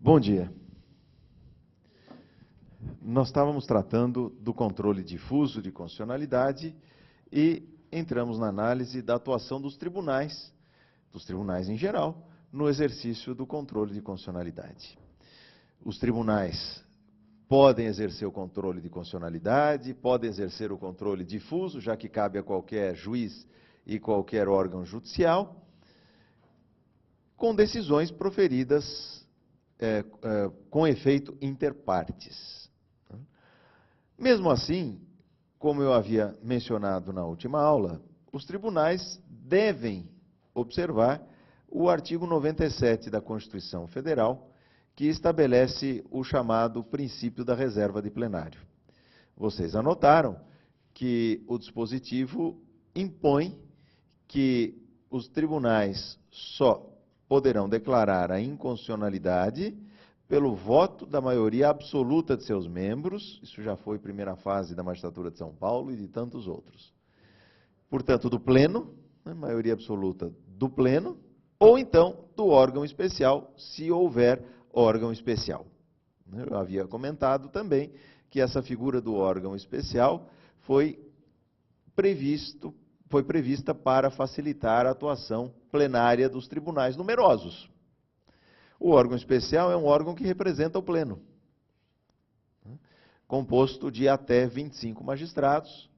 Bom dia. Nós estávamos tratando do controle difuso de constitucionalidade e entramos na análise da atuação dos tribunais em geral, no exercício do controle de constitucionalidade. Os tribunais podem exercer o controle de constitucionalidade, podem exercer o controle difuso, já que cabe a qualquer juiz e qualquer órgão judicial, com decisões proferidas com efeito inter partes. Mesmo assim, como eu havia mencionado na última aula, os tribunais devem observar o artigo 97 da Constituição Federal, que estabelece o chamado princípio da reserva de plenário. Vocês anotaram que o dispositivo impõe que os tribunais só poderão declarar a inconstitucionalidade pelo voto da maioria absoluta de seus membros, isso já foi primeira fase da magistratura de São Paulo e de tantos outros. Portanto, do pleno, maioria absoluta do pleno, ou então do órgão especial, se houver órgão especial. Eu havia comentado também que essa figura do órgão especial foi prevista para facilitar a atuação plenária dos tribunais numerosos. O órgão especial é um órgão que representa o pleno, composto de até 25 magistrados,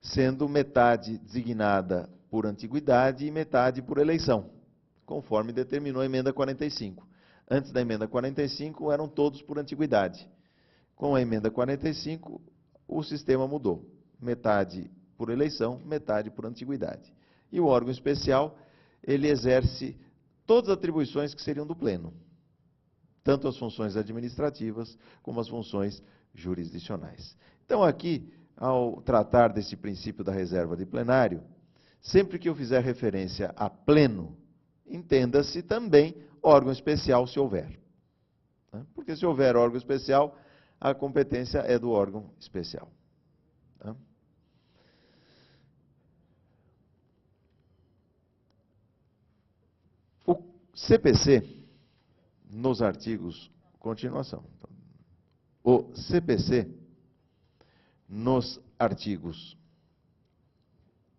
sendo metade designada por antiguidade e metade por eleição, conforme determinou a emenda 45. Antes da emenda 45, eram todos por antiguidade. Com a emenda 45, o sistema mudou. Metade por eleição, metade por antiguidade. E o órgão especial, ele exerce todas as atribuições que seriam do pleno, tanto as funções administrativas como as funções jurisdicionais. Então, aqui, ao tratar desse princípio da reserva de plenário, sempre que eu fizer referência a pleno, entenda-se também órgão especial, se houver. Porque se houver órgão especial, a competência é do órgão especial. O CPC, nos artigos, continuação, o CPC, nos artigos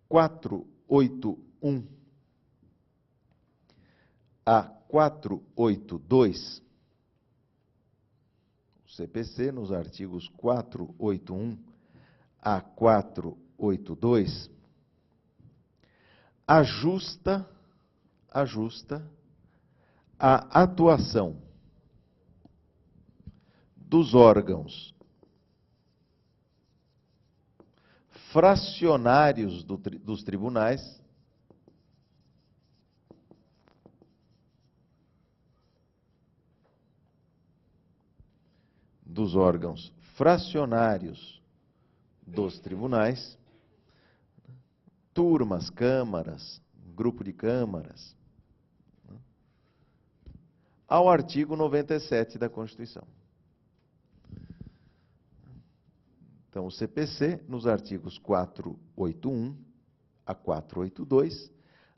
481 a 482, o CPC, nos artigos 481 a 482, ajusta a atuação dos órgãos fracionários dos tribunais turmas, câmaras, grupo de câmaras, ao artigo 97 da Constituição. Então, o CPC, nos artigos 481 a 482,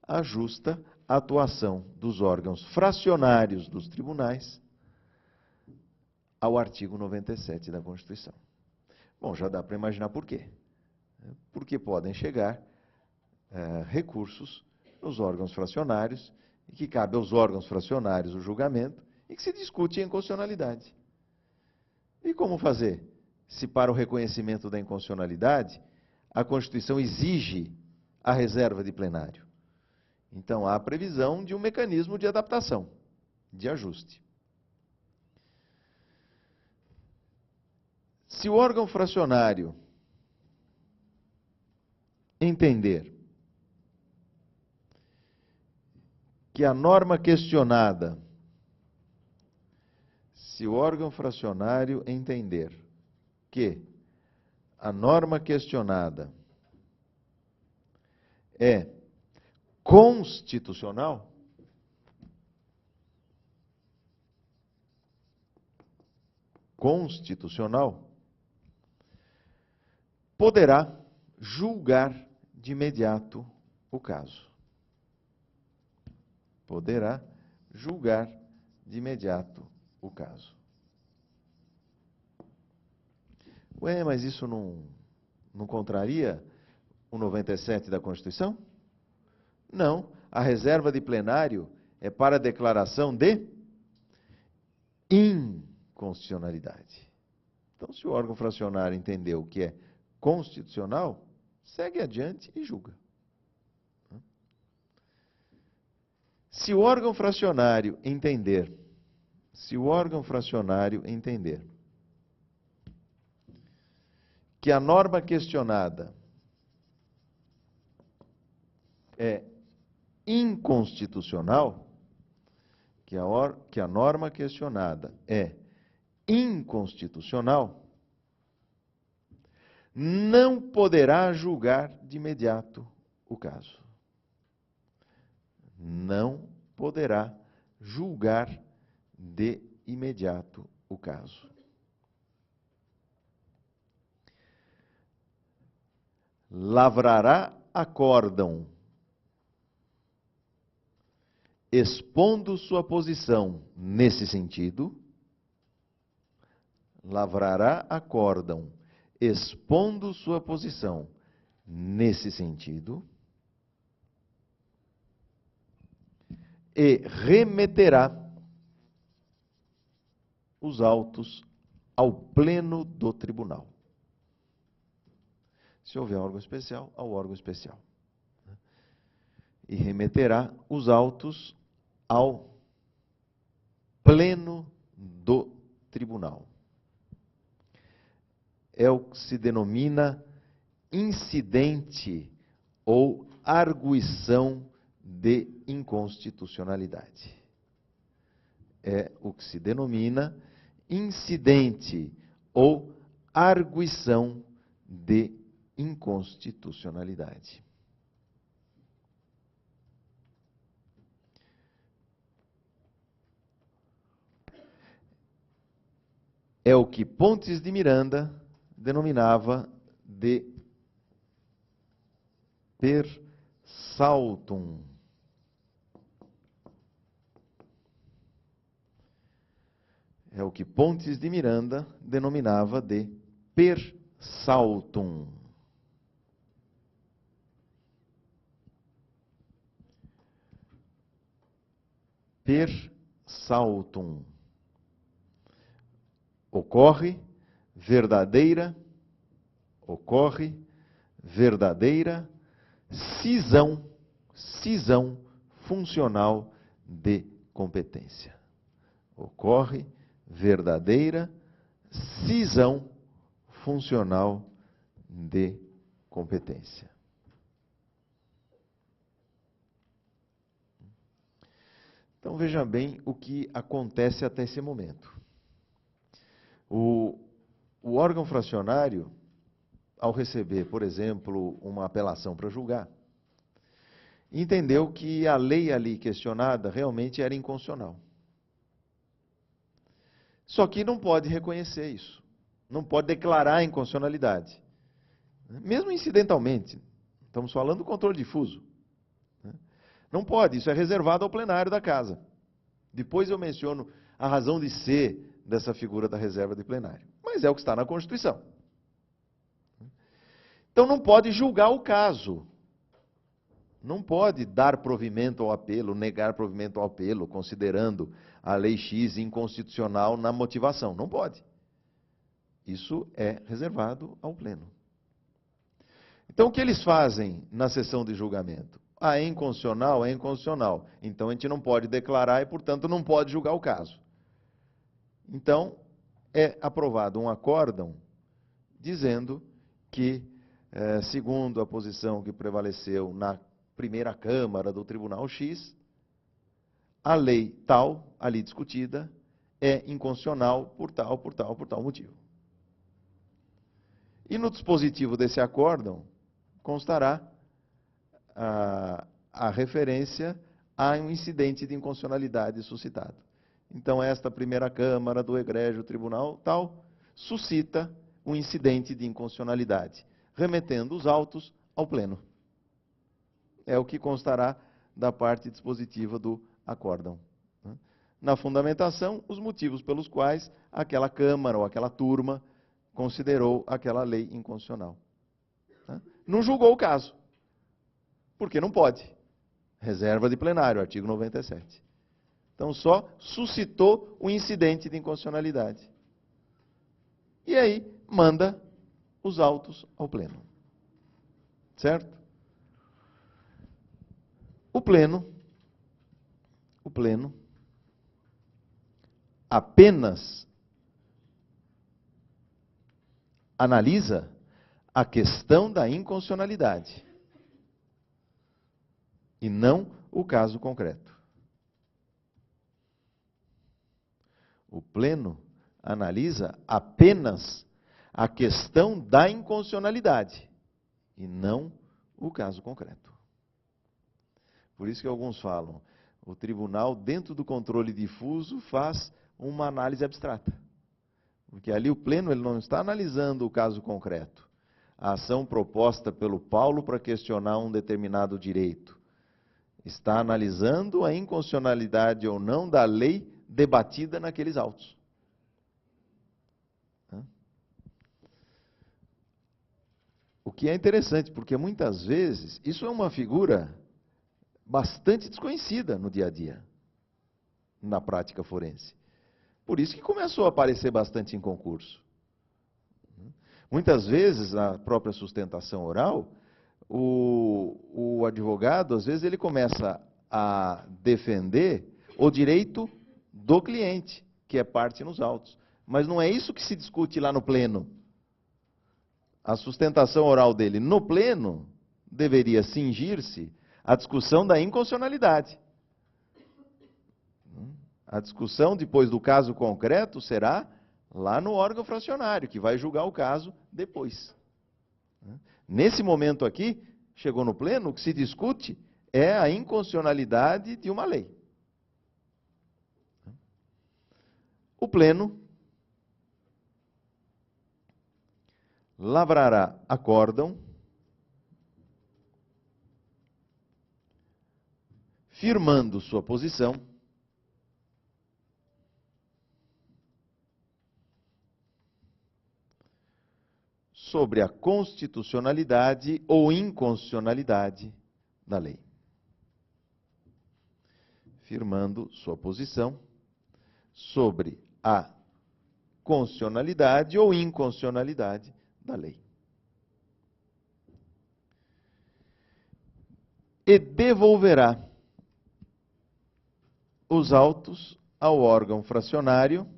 ajusta a atuação dos órgãos fracionários dos tribunais ao artigo 97 da Constituição. Bom, já dá para imaginar por quê. Porque podem chegar recursos nos órgãos fracionários, e que cabe aos órgãos fracionários o julgamento, e que se discute a inconstitucionalidade. E como fazer? Se para o reconhecimento da inconstitucionalidade, a Constituição exige a reserva de plenário. Então, há a previsão de um mecanismo de adaptação, de ajuste. Se o órgão fracionário entender que a norma questionada, se o órgão fracionário entender que a norma questionada é constitucional, constitucional, poderá julgar de imediato o caso. Poderá julgar de imediato o caso. Ué, mas isso não contraria o 97 da Constituição? Não. A reserva de plenário é para a declaração de inconstitucionalidade. Então, se o órgão fracionário entendeu que é constitucional, segue adiante e julga. Se o órgão fracionário entender que a norma questionada é inconstitucional, que a norma questionada é inconstitucional, não poderá julgar de imediato o caso. Não poderá julgar de imediato o caso. Lavrará acórdão, expondo sua posição nesse sentido. Lavrará acórdão, expondo sua posição nesse sentido. E remeterá os autos ao pleno do tribunal. Se houver órgão especial, ao órgão especial. E remeterá os autos ao pleno do tribunal. É o que se denomina incidente ou arguição de inconstitucionalidade. É o que se denomina incidente ou arguição de inconstitucionalidade. É o que Pontes de Miranda denominava de per saltum. É o que Pontes de Miranda denominava de per saltum. Per saltum. Ocorre verdadeira cisão funcional de competência. Ocorre verdadeira cisão funcional de competência. Então veja bem o que acontece até esse momento. O órgão fracionário, ao receber, por exemplo, uma apelação para julgar, entendeu que a lei ali questionada realmente era inconstitucional. Só que não pode reconhecer isso. Não pode declarar a inconstitucionalidade. Mesmo incidentalmente. Estamos falando do controle difuso. Não pode, isso é reservado ao plenário da casa. Depois eu menciono a razão de ser dessa figura da reserva de plenário. Mas é o que está na Constituição. Então não pode julgar o caso. Não pode dar provimento ao apelo, negar provimento ao apelo, considerando a lei X inconstitucional na motivação. Não pode. Isso é reservado ao pleno. Então o que eles fazem na sessão de julgamento? É inconstitucional, é inconstitucional. Então a gente não pode declarar e, portanto, não pode julgar o caso. Então, é aprovado um acórdão dizendo que, segundo a posição que prevaleceu na primeira Câmara do Tribunal X, a lei tal, ali discutida, é inconstitucional por tal motivo. E no dispositivo desse acórdão constará a referência a um incidente de inconstitucionalidade suscitado. então esta primeira Câmara do Egrégio Tribunal tal suscita um incidente de inconstitucionalidade, remetendo os autos ao Pleno. É o que constará da parte dispositiva do acórdão. Na fundamentação, os motivos pelos quais aquela Câmara ou aquela turma considerou aquela lei inconstitucional. Não julgou o caso, porque não pode. Reserva de plenário, artigo 97. Então, só suscitou o incidente de inconstitucionalidade. E aí, manda os autos ao Pleno. Certo? O Pleno apenas analisa a questão da inconstitucionalidade e não o caso concreto. O Pleno analisa apenas a questão da inconstitucionalidade e não o caso concreto. Por isso que alguns falam, o tribunal, dentro do controle difuso, faz uma análise abstrata. Porque ali o Pleno ele não está analisando o caso concreto. A ação proposta pelo Paulo para questionar um determinado direito. Está analisando a inconstitucionalidade ou não da lei debatida naqueles autos. O que é interessante, porque muitas vezes isso é uma figura bastante desconhecida no dia a dia, na prática forense. Por isso que começou a aparecer bastante em concurso. Muitas vezes, na própria sustentação oral, o advogado, às vezes, ele começa a defender o direito do cliente, que é parte nos autos. Mas não é isso que se discute lá no Pleno. A sustentação oral dele no Pleno deveria cingir-se à discussão da inconstitucionalidade. A discussão, depois do caso concreto, será lá no órgão fracionário, que vai julgar o caso depois. Nesse momento aqui, chegou no Pleno, o que se discute é a inconstitucionalidade de uma lei. O Pleno lavrará acórdão, firmando sua posição, sobre a constitucionalidade ou inconstitucionalidade da lei. Firmando sua posição sobre a constitucionalidade ou inconstitucionalidade da lei. E devolverá os autos ao órgão fracionário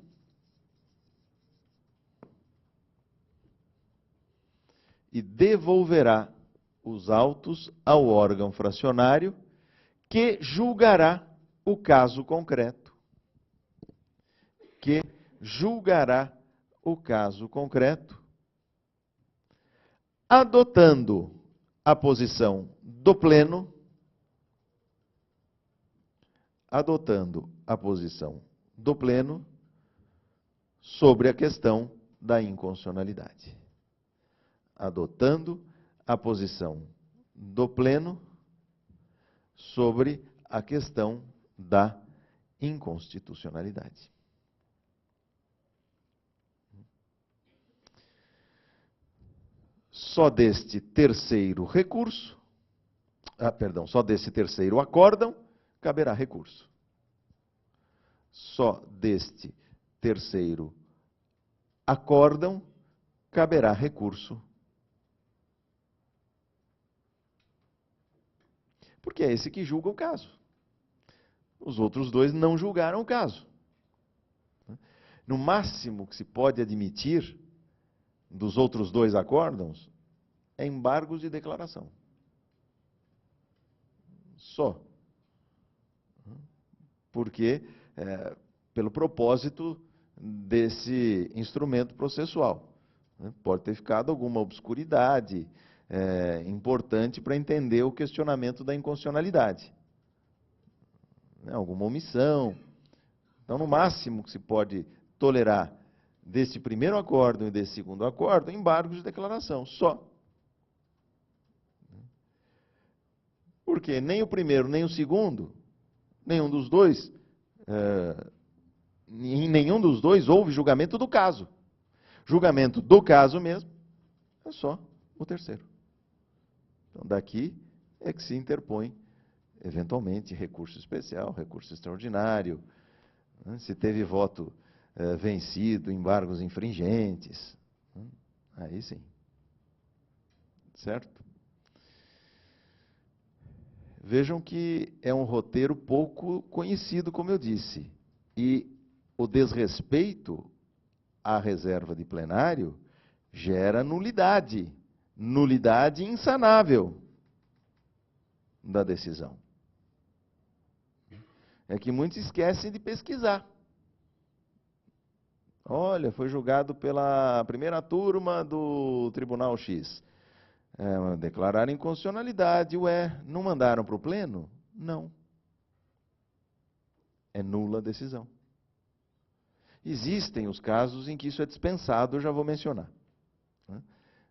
que julgará o caso concreto. Adotando a posição do Pleno, sobre a questão da inconstitucionalidade. Adotando a posição do Pleno sobre a questão da inconstitucionalidade. Só deste terceiro acórdão, caberá recurso. Só deste terceiro acórdão caberá recurso. Porque é esse que julga o caso. Os outros dois não julgaram o caso. No máximo que se pode admitir dos outros dois acórdãos é embargos de declaração. Só. Porque, pelo propósito desse instrumento processual. Pode ter ficado alguma obscuridade importante para entender o questionamento da inconstitucionalidade. Alguma omissão. Então, no máximo que se pode tolerar desse primeiro acórdão e desse segundo acórdão, embargos de declaração, só. Porque nem o primeiro, nem o segundo, nenhum dos dois, em nenhum dos dois houve julgamento do caso. Julgamento do caso mesmo é só o terceiro. Então, daqui é que se interpõe, eventualmente, recurso especial, recurso extraordinário, né? Se teve voto vencido, embargos infringentes, né? Aí sim. Certo? Vejam que é um roteiro pouco conhecido, como eu disse, e o desrespeito à reserva de plenário gera nulidade, nulidade insanável da decisão. É que muitos esquecem de pesquisar. Olha, foi julgado pela primeira turma do Tribunal X. Declararam inconstitucionalidade. Ué, não mandaram para o pleno? Não. É nula a decisão. Existem os casos em que isso é dispensado, eu já vou mencionar.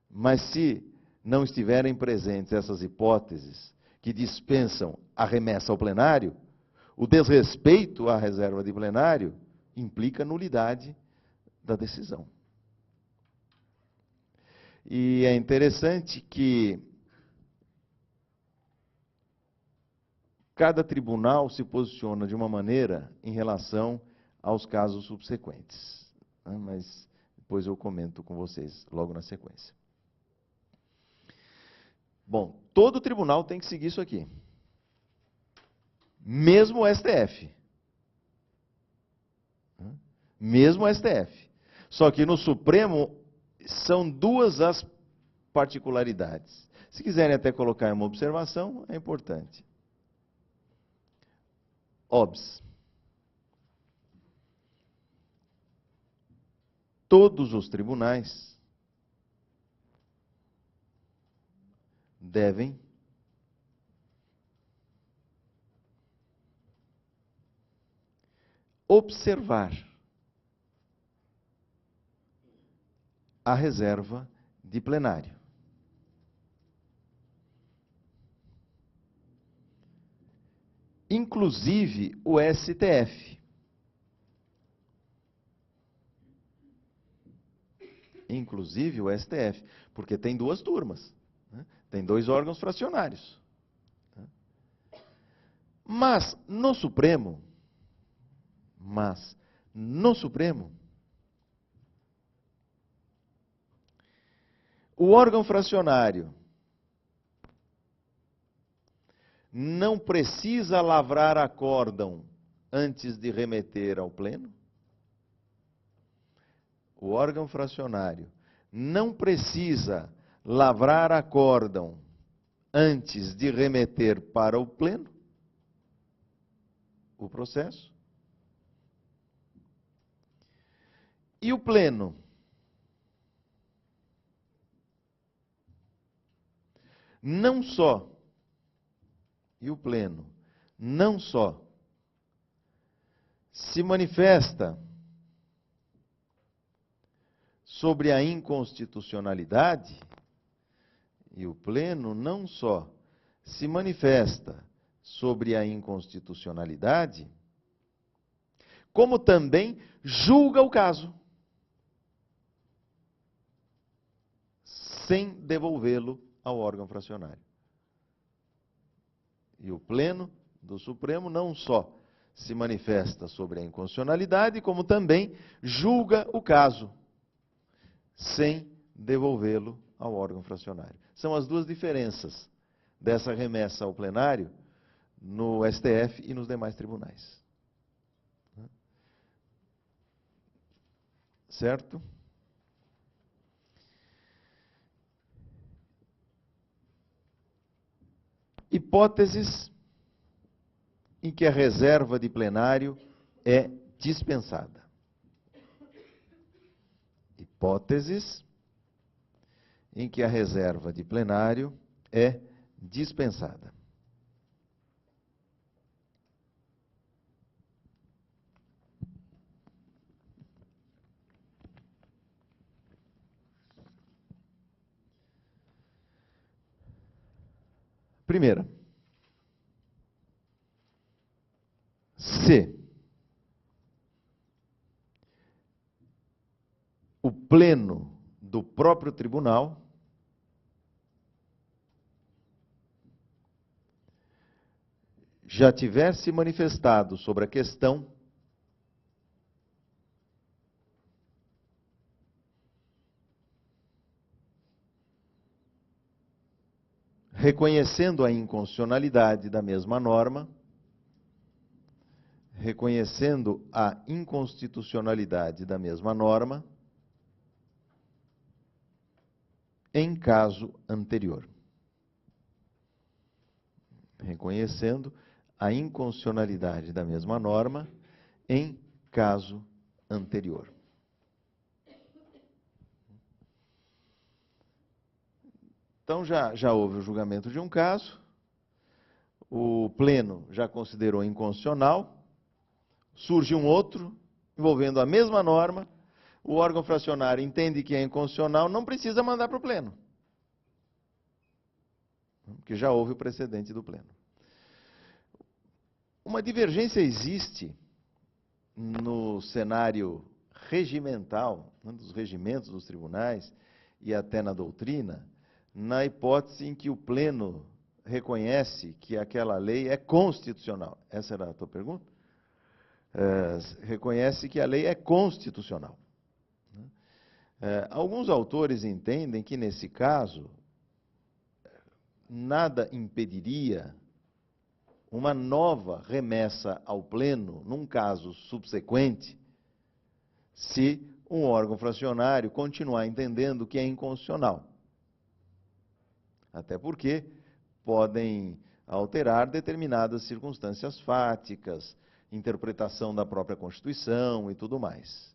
Mas se não estiverem presentes essas hipóteses que dispensam a remessa ao plenário, o desrespeito à reserva de plenário implica nulidade da decisão. E é interessante que cada tribunal se posiciona de uma maneira em relação aos casos subsequentes. Mas depois eu comento com vocês logo na sequência. Bom, todo tribunal tem que seguir isso aqui. Mesmo o STF. Mesmo o STF. Só que no Supremo são duas as particularidades. Se quiserem até colocar uma observação, é importante. OBS. Todos os tribunais devem observar a reserva de plenário. Inclusive o STF. Inclusive o STF, porque tem duas turmas, né? Tem dois órgãos fracionários. Mas no Supremo, o órgão fracionário não precisa lavrar acórdão antes de remeter ao pleno? O órgão fracionário não precisa lavrar acórdão antes de remeter para o pleno o processo? E o pleno? Não só se manifesta sobre a inconstitucionalidade, e o pleno não só se manifesta sobre a inconstitucionalidade, como também julga o caso, sem devolvê-lo ao órgão fracionário. E o pleno do Supremo não só se manifesta sobre a inconstitucionalidade, como também julga o caso, sem devolvê-lo ao órgão fracionário. São as duas diferenças dessa remessa ao plenário no STF e nos demais tribunais. Certo? Hipóteses em que a reserva de plenário é dispensada. Hipóteses em que a reserva de plenário é dispensada. Primeira, se o pleno do próprio tribunal já tivesse manifestado sobre a questão reconhecendo a inconstitucionalidade da mesma norma, reconhecendo a inconstitucionalidade da mesma norma em caso anterior. Reconhecendo a inconstitucionalidade da mesma norma em caso anterior. Então, já houve o julgamento de um caso, o pleno já considerou inconstitucional, surge um outro, envolvendo a mesma norma, o órgão fracionário entende que é inconstitucional, não precisa mandar para o pleno, porque já houve o precedente do pleno. Uma divergência existe no cenário regimental, dos regimentos dos tribunais e até na doutrina, na hipótese em que o pleno reconhece que aquela lei é constitucional. Essa era a tua pergunta? Reconhece que a lei é constitucional. Alguns autores entendem que, nesse caso, nada impediria uma nova remessa ao pleno, num caso subsequente, se um órgão fracionário continuar entendendo que é inconstitucional. Até porque podem alterar determinadas circunstâncias fáticas, interpretação da própria Constituição e tudo mais.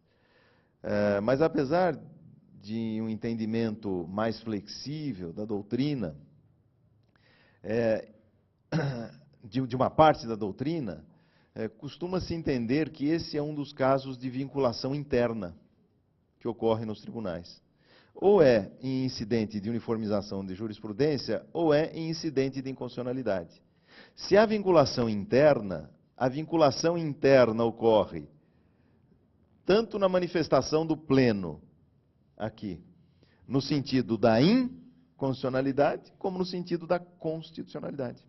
Mas apesar de um entendimento mais flexível da doutrina, de uma parte da doutrina, costuma-se entender que esse é um dos casos de vinculação interna que ocorre nos tribunais. Ou é em incidente de uniformização de jurisprudência, ou é em incidente de inconstitucionalidade. Se há vinculação interna, a vinculação interna ocorre tanto na manifestação do pleno, aqui, no sentido da inconstitucionalidade, como no sentido da constitucionalidade.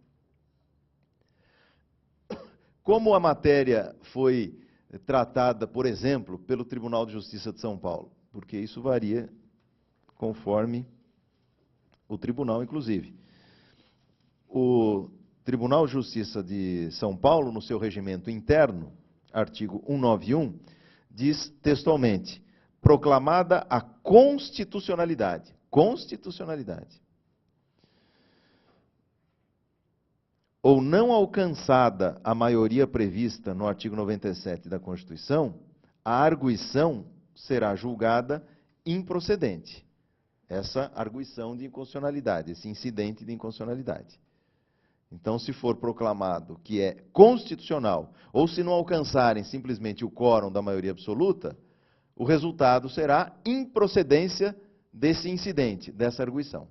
Como a matéria foi tratada, por exemplo, pelo Tribunal de Justiça de São Paulo? Porque isso varia conforme o tribunal, inclusive. O Tribunal de Justiça de São Paulo, no seu regimento interno, artigo 191, diz textualmente: proclamada a constitucionalidade. Constitucionalidade. Ou não alcançada a maioria prevista no artigo 97 da Constituição, a arguição será julgada improcedente. Essa arguição de inconstitucionalidade, esse incidente de inconstitucionalidade. Então, se for proclamado que é constitucional, ou se não alcançarem simplesmente o quórum da maioria absoluta, o resultado será improcedência desse incidente, dessa arguição.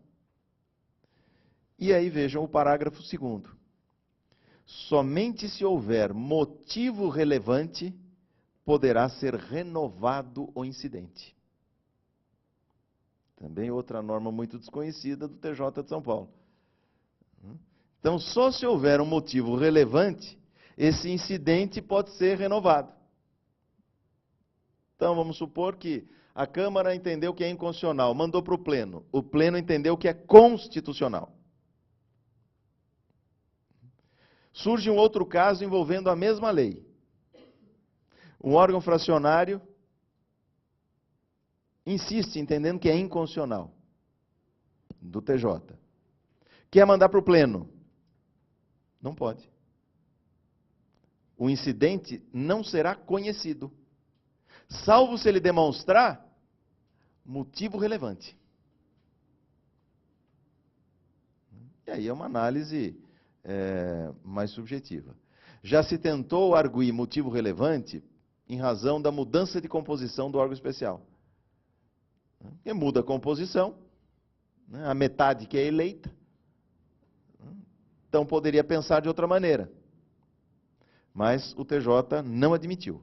E aí vejam o parágrafo 2º. Somente se houver motivo relevante, poderá ser renovado o incidente. Também outra norma muito desconhecida do TJ de São Paulo. Então, só se houver um motivo relevante, esse incidente pode ser renovado. Então, vamos supor que a Câmara entendeu que é inconstitucional, mandou para o Pleno. O Pleno entendeu que é constitucional. Surge um outro caso envolvendo a mesma lei. Um órgão fracionário insiste, entendendo que é inconstitucional, do TJ. Quer mandar para o Pleno? Não pode. O incidente não será conhecido, salvo se ele demonstrar motivo relevante. E aí é uma análise mais subjetiva. Já se tentou arguir motivo relevante em razão da mudança de composição do órgão especial. Porque muda a composição, a metade que é eleita, Então poderia pensar de outra maneira. Mas o TJ não admitiu.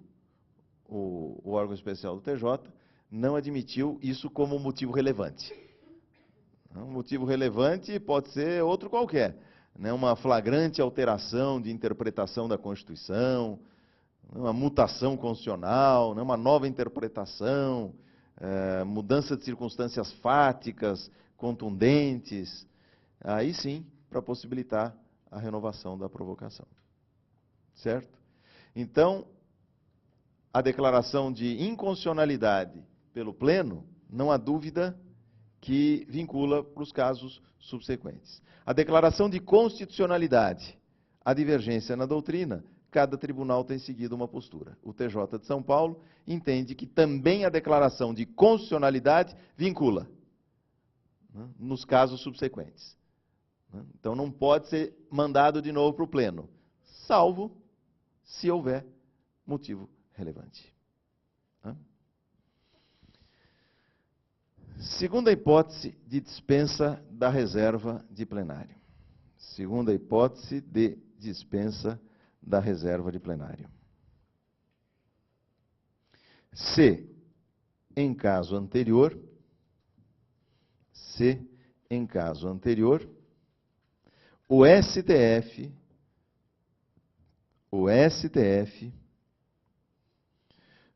O órgão especial do TJ não admitiu isso como motivo relevante. Um motivo relevante pode ser outro qualquer, né? Uma flagrante alteração de interpretação da Constituição, uma mutação constitucional, né? Uma nova interpretação, mudança de circunstâncias fáticas, contundentes, aí sim, para possibilitar a renovação da provocação. Certo? Então, a declaração de inconstitucionalidade pelo Pleno, não há dúvida que vincula para os casos subsequentes. A declaração de constitucionalidade, a divergência na doutrina, cada tribunal tem seguido uma postura. O TJ de São Paulo entende que também a declaração de constitucionalidade vincula, né, nos casos subsequentes. Né? Então não pode ser mandado de novo para o Pleno, salvo se houver motivo relevante. Né? Segunda hipótese de dispensa da reserva de plenário. Segunda hipótese de dispensa da reserva de plenário. Se, em caso anterior, o STF,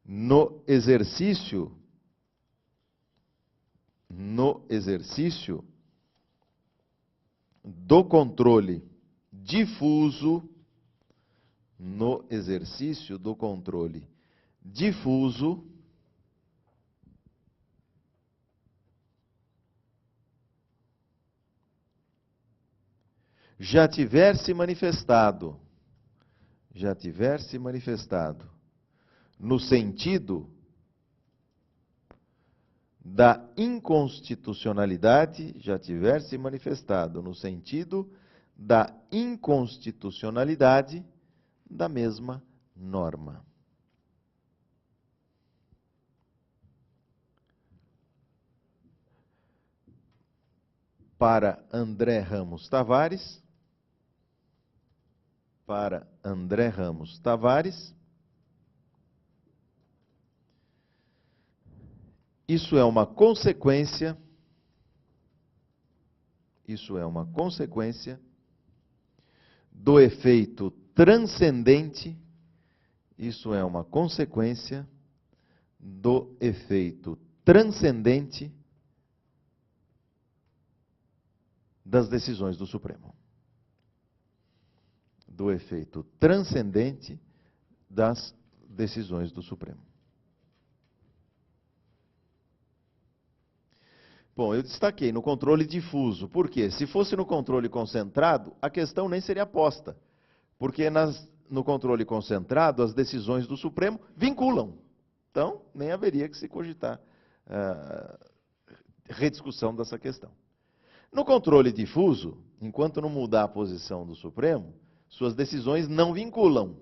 no exercício do controle difuso, já tiver se manifestado no sentido da inconstitucionalidade, da mesma norma. Para André Ramos Tavares, isso é uma consequência do efeito transcendente, das decisões do Supremo. Bom, eu destaquei no controle difuso. Por quê? Se fosse no controle concentrado, a questão nem seria posta. Porque no controle concentrado, as decisões do Supremo vinculam. Então, nem haveria que se cogitar rediscussão dessa questão. No controle difuso, enquanto não mudar a posição do Supremo, suas decisões não vinculam.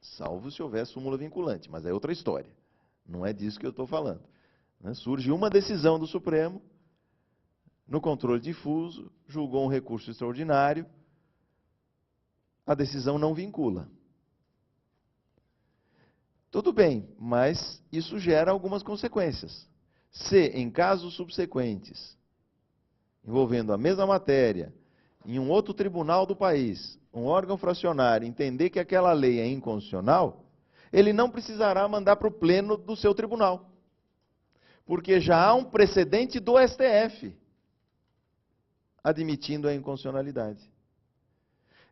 Salvo se houver súmula vinculante, mas é outra história. Não é disso que eu estou falando. Surge uma decisão do Supremo, no controle difuso, julgou um recurso extraordinário, a decisão não vincula. Tudo bem, mas isso gera algumas consequências. Se, em casos subsequentes, envolvendo a mesma matéria, em um outro tribunal do país, um órgão fracionário entender que aquela lei é inconstitucional, ele não precisará mandar para o pleno do seu tribunal. Porque já há um precedente do STF admitindo a inconstitucionalidade.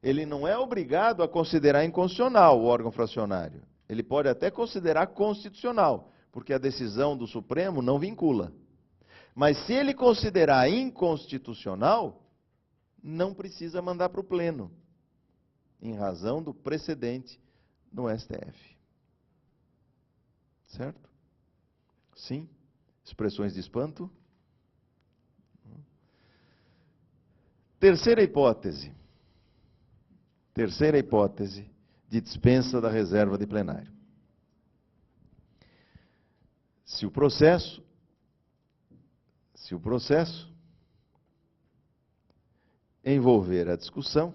Ele não é obrigado a considerar inconstitucional o órgão fracionário. Ele pode até considerar constitucional, porque a decisão do Supremo não vincula. Mas se ele considerar inconstitucional, não precisa mandar para o pleno, em razão do precedente no STF. Certo? Sim? Expressões de espanto? Terceira hipótese de dispensa da reserva de plenário. Se o processo envolver a discussão,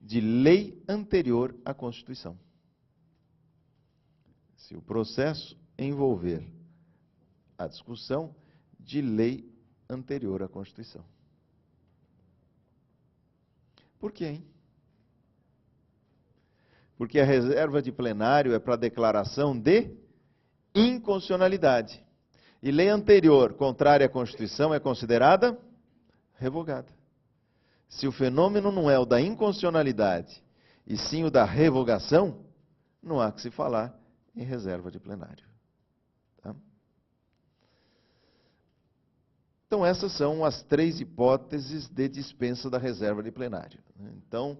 de lei anterior à Constituição. Se o processo envolver a discussão de lei anterior à Constituição. Por quê, hein? Porque a reserva de plenário é para declaração de inconstitucionalidade. E lei anterior, contrária à Constituição, é considerada revogada. Se o fenômeno não é o da inconstitucionalidade, e sim o da revogação, não há que se falar em reserva de plenário. Tá? Então, essas são as 3 hipóteses de dispensa da reserva de plenário. Então,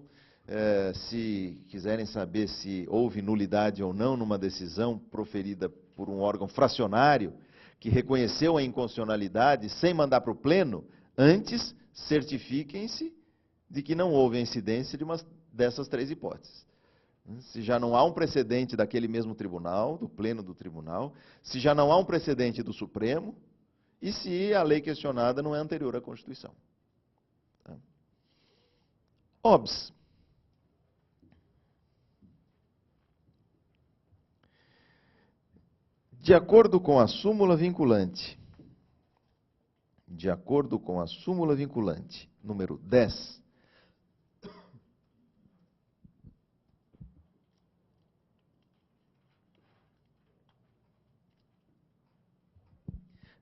se quiserem saber se houve nulidade ou não numa decisão proferida por um órgão fracionário, que reconheceu a inconstitucionalidade sem mandar para o pleno, antes certifiquem-se de que não houve a incidência de uma dessas 3 hipóteses. Se já não há um precedente daquele mesmo tribunal, do pleno do tribunal, se já não há um precedente do Supremo, e se a lei questionada não é anterior à Constituição. Tá? Obs. De acordo com a súmula vinculante, número 10,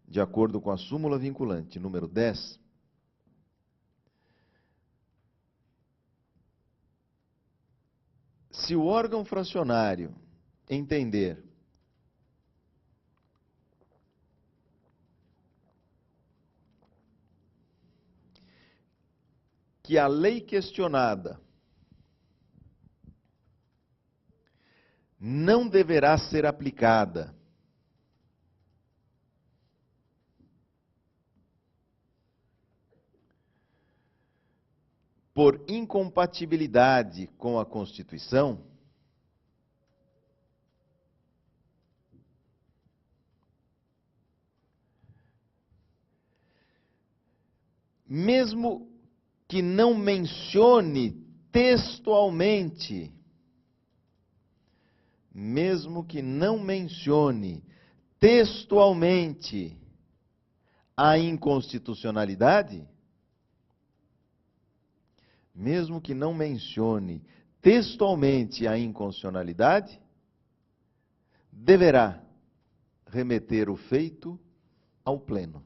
de acordo com a súmula vinculante número 10, se o órgão fracionário entender que a lei questionada não deverá ser aplicada por incompatibilidade com a Constituição, mesmo que não mencione textualmente, a inconstitucionalidade, deverá remeter o feito ao pleno.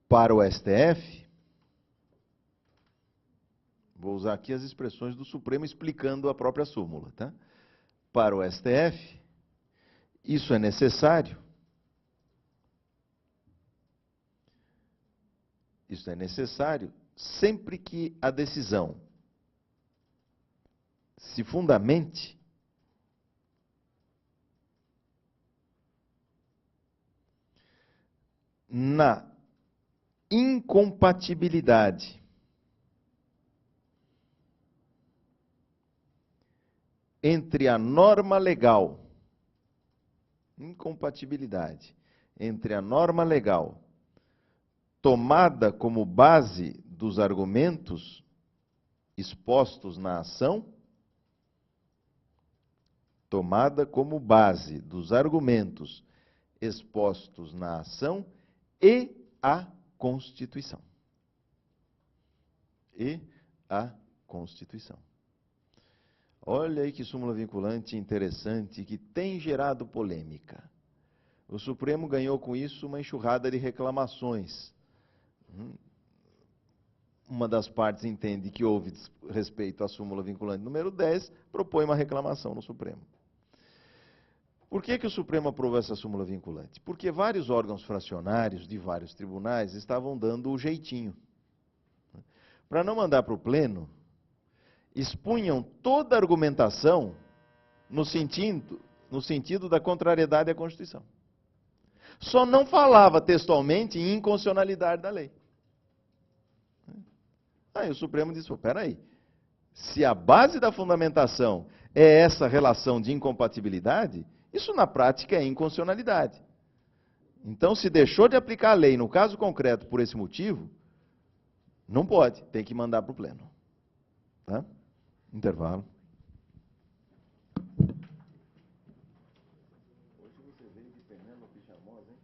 Para o STF, vou usar aqui as expressões do Supremo explicando a própria súmula, tá? Para o STF, isso é necessário. Sempre que a decisão se fundamente na incompatibilidade entre a norma legal, tomada como base dos argumentos expostos na ação, e a Constituição. Olha aí que súmula vinculante interessante, que tem gerado polêmica. O Supremo ganhou com isso uma enxurrada de reclamações. Uma das partes entende que houve respeito à súmula vinculante número 10, propõe uma reclamação no Supremo. Por que o Supremo aprovou essa súmula vinculante? Porque vários órgãos fracionários de vários tribunais estavam dando o jeitinho. Para não mandar para o pleno, expunham toda a argumentação no sentido da contrariedade à Constituição. só não falava textualmente em inconstitucionalidade da lei. Aí o Supremo disse, pô, peraí, se a base da fundamentação é essa relação de incompatibilidade, isso na prática é inconstitucionalidade. Então, se deixou de aplicar a lei no caso concreto por esse motivo, não pode, tem que mandar para o pleno. Tá? Intervalo. Hoje você veio de Penélope Charmosa, hein?